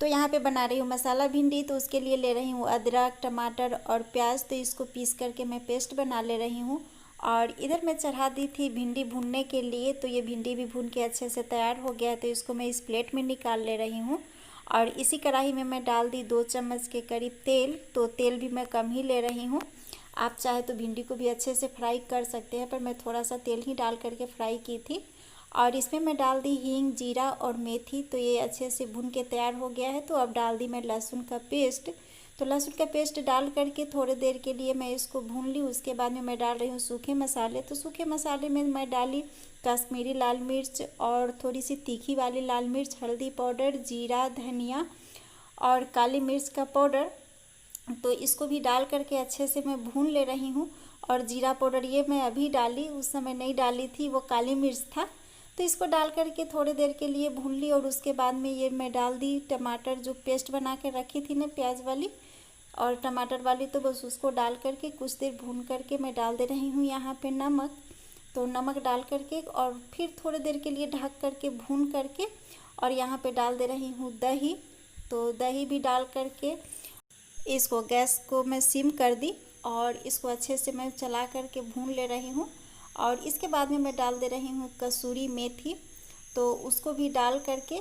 तो यहाँ पे बना रही हूँ मसाला भिंडी। तो उसके लिए ले रही हूँ अदरक, टमाटर और प्याज। तो इसको पीस करके मैं पेस्ट बना ले रही हूँ। और इधर मैं चढ़ा दी थी भिंडी भूनने के लिए। तो ये भिंडी भी भून के अच्छे से तैयार हो गया है। तो इसको मैं इस प्लेट में निकाल ले रही हूँ। और इसी कढ़ाई में मैं डाल दी 2 चम्मच के करीब तेल। तो तेल भी मैं कम ही ले रही हूँ। आप चाहे तो भिंडी को भी अच्छे से फ्राई कर सकते हैं, पर मैं थोड़ा सा तेल ही डाल करके फ्राई की थी। और इसमें मैं डाल दी हींग, जीरा और मेथी। तो ये अच्छे से भून के तैयार हो गया है। तो अब डाल दी मैं लहसुन का पेस्ट। तो लहसुन का पेस्ट डाल करके थोड़ी देर के लिए मैं इसको भून ली। उसके बाद में मैं डाल रही हूँ सूखे मसाले। तो सूखे मसाले में मैं डाली कश्मीरी लाल मिर्च और थोड़ी सी तीखी वाली लाल मिर्च, हल्दी पाउडर, जीरा, धनिया और काली मिर्च का पाउडर। तो इसको भी डाल करके अच्छे से मैं भून ले रही हूँ। और जीरा पाउडर ये मैं अभी डाली, उस समय नहीं डाली थी, वो काली मिर्च था। तो इसको डाल करके थोड़ी देर के लिए भून ली। और उसके बाद में ये मैं डाल दी टमाटर, जो पेस्ट बना के रखी थी ना प्याज वाली और टमाटर वाली। तो बस उसको डाल करके कुछ देर भून करके मैं डाल दे रही हूँ यहाँ पे नमक। तो नमक डाल करके और फिर थोड़ी देर के लिए ढक करके भून करके और यहाँ पे डाल दे रही हूँ दही। तो दही भी डाल करके इसको गैस को मैं सिम कर दी और इसको अच्छे से मैं चला करके भून ले रही हूँ। और इसके बाद में मैं डाल दे रही हूँ कसूरी मेथी। तो उसको भी डाल करके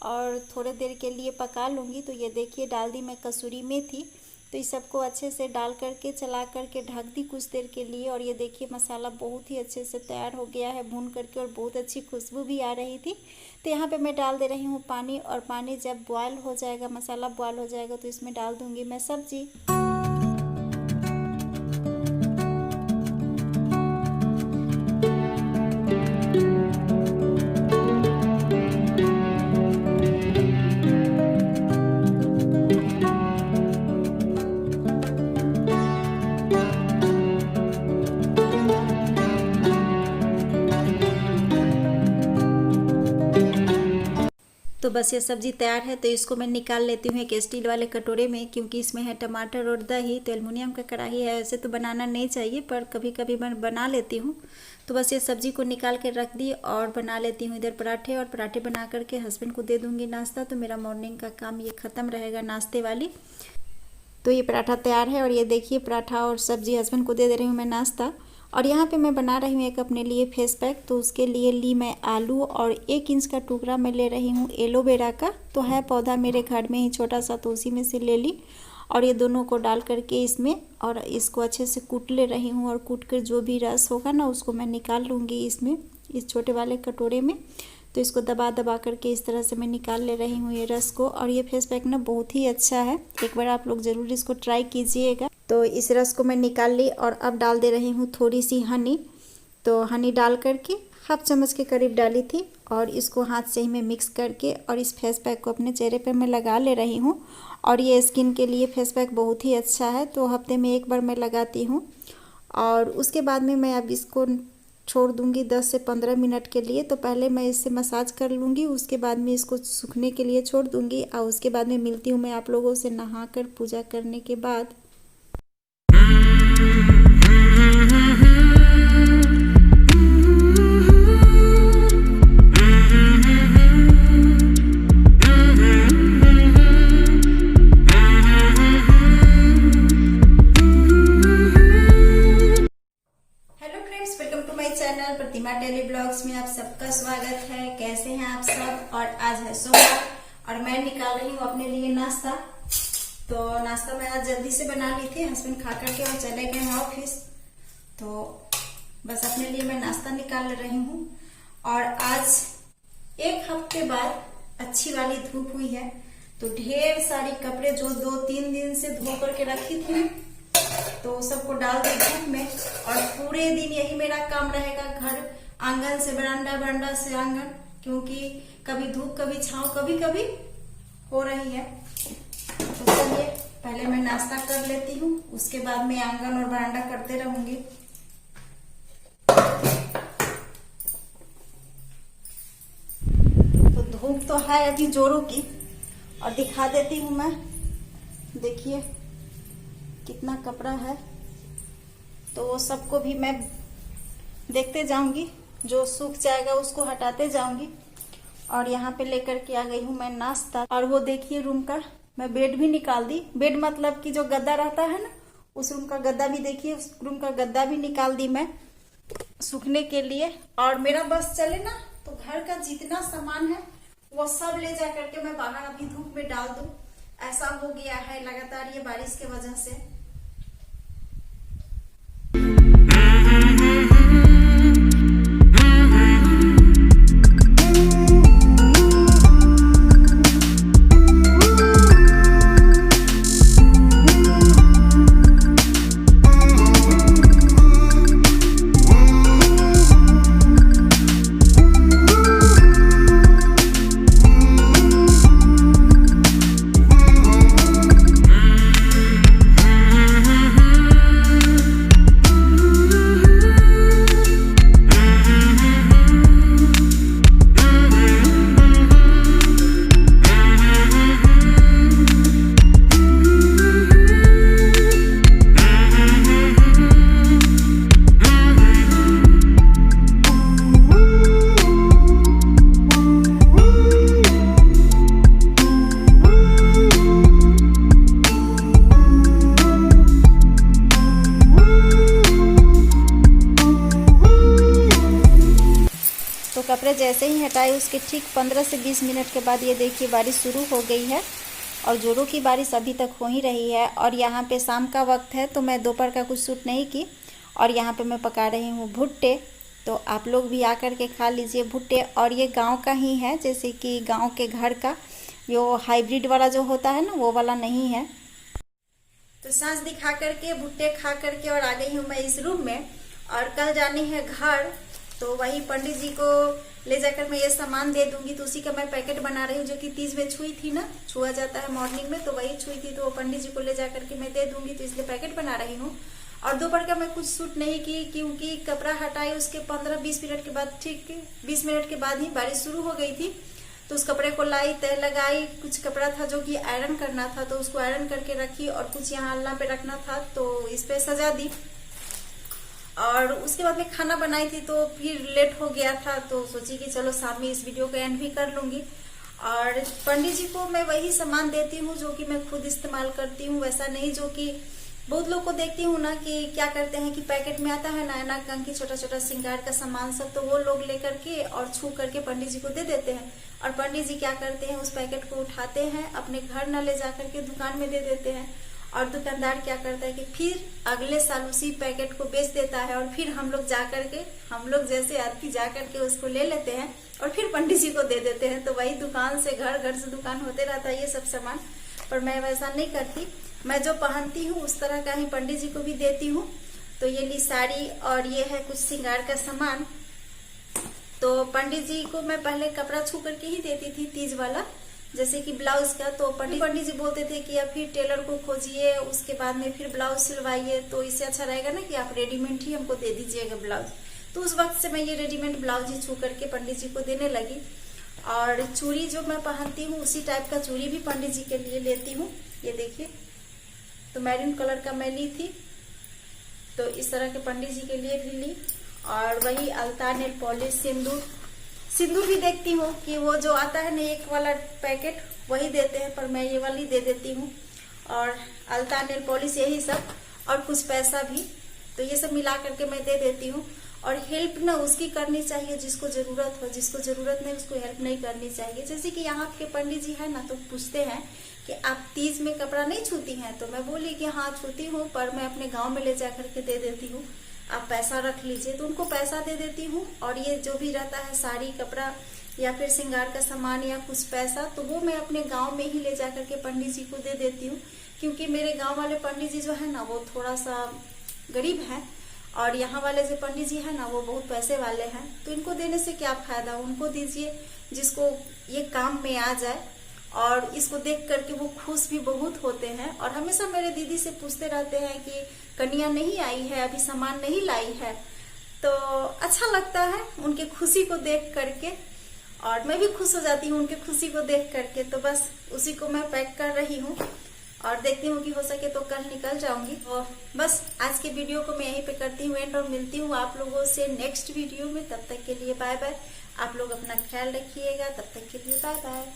और थोड़ी देर के लिए पका लूँगी। तो ये देखिए डाल दी मैं कसूरी मेथी। तो इस सबको अच्छे से डाल करके चला करके ढक दी कुछ देर के लिए। और ये देखिए मसाला बहुत ही अच्छे से तैयार हो गया है भून करके, और बहुत अच्छी खुशबू भी आ रही थी। तो यहाँ पे मैं डाल दे रही हूँ पानी। और पानी जब बॉयल हो जाएगा, मसाला बॉयल हो जाएगा, तो इसमें डाल दूँगी मैं सब्जी। तो बस ये सब्ज़ी तैयार है। तो इसको मैं निकाल लेती हूँ एक स्टील वाले कटोरे में, क्योंकि इसमें है टमाटर और दही। तो एल्युमिनियम का कढ़ाई है, ऐसे तो बनाना नहीं चाहिए, पर कभी कभी मैं बना लेती हूँ। तो बस ये सब्ज़ी को निकाल के रख दी और बना लेती हूँ इधर पराठे। और पराठे बना करके हस्बैंड को दे दूँगी नाश्ता। तो मेरा मॉर्निंग का काम ये ख़त्म रहेगा नाश्ते वाली। तो ये पराठा तैयार है। और ये देखिए पराठा और सब्ज़ी हस्बैंड को दे रही हूँ मैं नाश्ता। और यहाँ पे मैं बना रही हूँ एक अपने लिए फेस पैक। तो उसके लिए ली मैं आलू और 1 इंच का टुकड़ा मैं ले रही हूँ एलोवेरा का। तो है पौधा मेरे घर में ही छोटा सा, तो उसी में से ले ली। और ये दोनों को डाल करके इसमें और इसको अच्छे से कूट ले रही हूँ। और कूट कर जो भी रस होगा ना उसको मैं निकाल लूँगी इसमें, इस छोटे वाले कटोरे में। तो इसको दबा दबा करके इस तरह से मैं निकाल ले रही हूँ ये रस को। और ये फेस पैक ना बहुत ही अच्छा है, एक बार आप लोग ज़रूर इसको ट्राई कीजिएगा। तो इस रस को मैं निकाल ली और अब डाल दे रही हूँ थोड़ी सी हनी। तो हनी डाल करके 1/2 चम्मच के करीब डाली थी। और इसको हाथ से ही मैं मिक्स करके और इस फेस पैक को अपने चेहरे पे मैं लगा ले रही हूँ। और ये स्किन के लिए फेस पैक बहुत ही अच्छा है। तो हफ्ते में 1 बार मैं लगाती हूँ। और उसके बाद में मैं अब इसको छोड़ दूंगी 10 से 15 मिनट के लिए। तो पहले मैं इससे मसाज कर लूँगी, उसके बाद में इसको सूखने के लिए छोड़ दूंगी। और उसके बाद में मिलती हूँ मैं आप लोगों से नहाकर पूजा करने के बाद। प्रतिमा डेली ब्लॉग्स में आप सबका स्वागत है। कैसे हैं आप सब? और आज है सोमवार और मैं निकाल रही हूँ अपने लिए नाश्ता। तो नाश्ता मैं आज जल्दी से बना ली थी, हस्बैंड खा करके और चले गए हैं ऑफिस। तो बस अपने लिए मैं नाश्ता निकाल रही हूँ। और आज 1 हफ्ते बाद अच्छी वाली धूप हुई है। तो ढेर सारी कपड़े जो 2-3 दिन से धो करके रखी थी, तो सबको डाल दी धूप में। और पूरे दिन यही मेरा काम रहेगा, घर आंगन से बरामदा, बरामदा से आंगन, क्योंकि कभी धूप कभी छांव कभी कभी हो रही है। तो चलिए पहले मैं नाश्ता कर लेती हूँ, उसके बाद मैं आंगन और बरामदा करते रहूंगी। तो धूप तो है अभी जोरों की, और दिखा देती हूँ मैं। देखिए कितना कपड़ा है। तो वो सबको भी मैं देखते जाऊंगी, जो सूख जाएगा उसको हटाते जाऊंगी। और यहाँ पे लेकर के आ गई हूँ मैं नाश्ता। और वो देखिए रूम का मैं बेड भी निकाल दी। बेड मतलब कि जो गद्दा रहता है ना, उस रूम का गद्दा भी देखिए, उस रूम का गद्दा भी निकाल दी मैं सूखने के लिए। और मेरा बस चले ना तो घर का जितना सामान है वो सब ले जा करके मैं बाहर अभी धूप में डाल दूं। ऐसा हो गया है लगातार ये बारिश की वजह से। तो कपड़े जैसे ही हटाए उसके ठीक 15 से 20 मिनट के बाद ये देखिए बारिश शुरू हो गई है। और जोरों की बारिश अभी तक हो ही रही है। और यहाँ पे शाम का वक्त है तो मैं दोपहर का कुछ शूट नहीं की। और यहाँ पे मैं पका रही हूँ भुट्टे। तो आप लोग भी आकर के खा लीजिए भुट्टे। और ये गांव का ही है, जैसे कि गांव के घर का जो हाइब्रिड वाला जो होता है ना, वो वाला नहीं है। तो सांस दिखा करके भुट्टे खा करके और आ गई हूँ मैं इस रूम में। और कल जानी है घर, तो वही पंडित जी को ले जाकर मैं ये सामान दे दूंगी। तो उसी का मैं पैकेट बना रही हूँ, जो कि तीज में छुई थी ना, छुआ जाता है मॉर्निंग में, तो वही छुई थी। तो वो पंडित जी को ले जाकर के मैं दे दूंगी, तो इसलिए पैकेट बना रही हूँ। और दोपहर का मैं कुछ शूट नहीं की, क्योंकि कपड़ा हटाई उसके 15-20 मिनट के बाद, ठीक 20 मिनट के बाद ही बारिश शुरू हो गई थी। तो उस कपड़े को लाई, तय लगाई। कुछ कपड़ा था जो कि आयरन करना था, तो उसको आयरन करके रखी। और कुछ यहाँ अल्लाह पे रखना था, तो इस पे सजा दी। और उसके बाद मैं खाना बनाई थी, तो फिर लेट हो गया था, तो सोची कि चलो शाम में इस वीडियो को एंड भी कर लूंगी। और पंडित जी को मैं वही सामान देती हूँ जो कि मैं खुद इस्तेमाल करती हूँ, वैसा नहीं जो कि बहुत लोग को देखती हूँ ना कि क्या करते हैं कि पैकेट में आता है नया कंकी छोटा छोटा श्रृंगार का सामान सब, तो वो लोग लेकर के और छू करके पंडित जी को दे देते हैं। और पंडित जी क्या करते हैं, उस पैकेट को उठाते हैं, अपने घर न ले जाकर के दुकान में दे देते हैं। और दुकानदार क्या करता है कि फिर अगले साल उसी पैकेट को बेच देता है। और फिर हम लोग जाकर के, हम लोग जैसे आदमी जाकर के उसको ले लेते हैं और फिर पंडित जी को दे देते हैं। तो वही दुकान से घर, घर से दुकान होते रहता है ये सब सामान। पर मैं वैसा नहीं करती, मैं जो पहनती हूँ उस तरह का ही पंडित जी को भी देती हूँ। तो ये ली साड़ी और ये है कुछ श्रृंगार का सामान। तो पंडित जी को मैं पहले कपड़ा छू करके ही देती थी, तीज वाला, जैसे कि ब्लाउज का। तो पंडित जी बोलते थे कि अब फिर टेलर को खोजिए, उसके बाद में फिर ब्लाउज सिलवाइए, तो इससे अच्छा रहेगा ना कि आप रेडीमेड ही हमको दे दीजिएगा ब्लाउज। तो उस वक्त से मैं ये रेडीमेड ब्लाउज ही छू करके पंडित जी को देने लगी। और चूड़ी जो मैं पहनती हूँ उसी टाइप का चूड़ी भी पंडित जी के लिए लेती हूँ। ये देखिए, तो मैरून कलर का मैं ली थी, तो इस तरह के पंडित जी के लिए भी ली। और वही अलता, नेल पॉलिश, सिंदूर भी देखती हूँ कि वो जो आता है ना एक वाला पैकेट, वही देते हैं, पर मैं ये वाली दे देती हूँ। और अलता, नेल पॉलिश, यही सब, और कुछ पैसा भी, तो ये सब मिला करके मैं दे देती हूँ। और हेल्प ना उसकी करनी चाहिए जिसको जरूरत हो, जिसको जरूरत नहीं उसको हेल्प नहीं करनी चाहिए। जैसे कि यहाँ के पंडित जी है ना, तो पूछते हैं कि आप तीज में कपड़ा नहीं छूती हैं, तो मैं बोली कि हाँ छूती हूँ, पर मैं अपने गाँव में ले जा करके दे देती हूँ, आप पैसा रख लीजिए। तो उनको पैसा दे देती हूँ। और ये जो भी रहता है साड़ी, कपड़ा या फिर श्रृंगार का सामान या कुछ पैसा, तो वो मैं अपने गांव में ही ले जाकर के पंडित जी को दे देती हूँ। क्योंकि मेरे गांव वाले पंडित जी जो है ना वो थोड़ा सा गरीब है, और यहाँ वाले जो पंडित जी है ना वो बहुत पैसे वाले हैं। तो इनको देने से क्या फायदा, उनको दीजिए जिसको ये काम में आ जाए। और इसको देख करके वो खुश भी बहुत होते हैं। और हमेशा मेरे दीदी से पूछते रहते हैं कि कन्या नहीं आई है, अभी सामान नहीं लाई है। तो अच्छा लगता है उनके खुशी को देख करके, और मैं भी खुश हो जाती हूँ उनके खुशी को देख करके। तो बस उसी को मैं पैक कर रही हूँ। और देखती हूँ कि हो सके तो कल निकल जाऊंगी। तो बस आज के वीडियो को मैं यहीं पे करती हूँ एंड और मिलती हूँ आप लोगों से नेक्स्ट वीडियो में। तब तक के लिए बाय बाय। आप लोग अपना ख्याल रखिएगा। तब तक के लिए बाय बाय।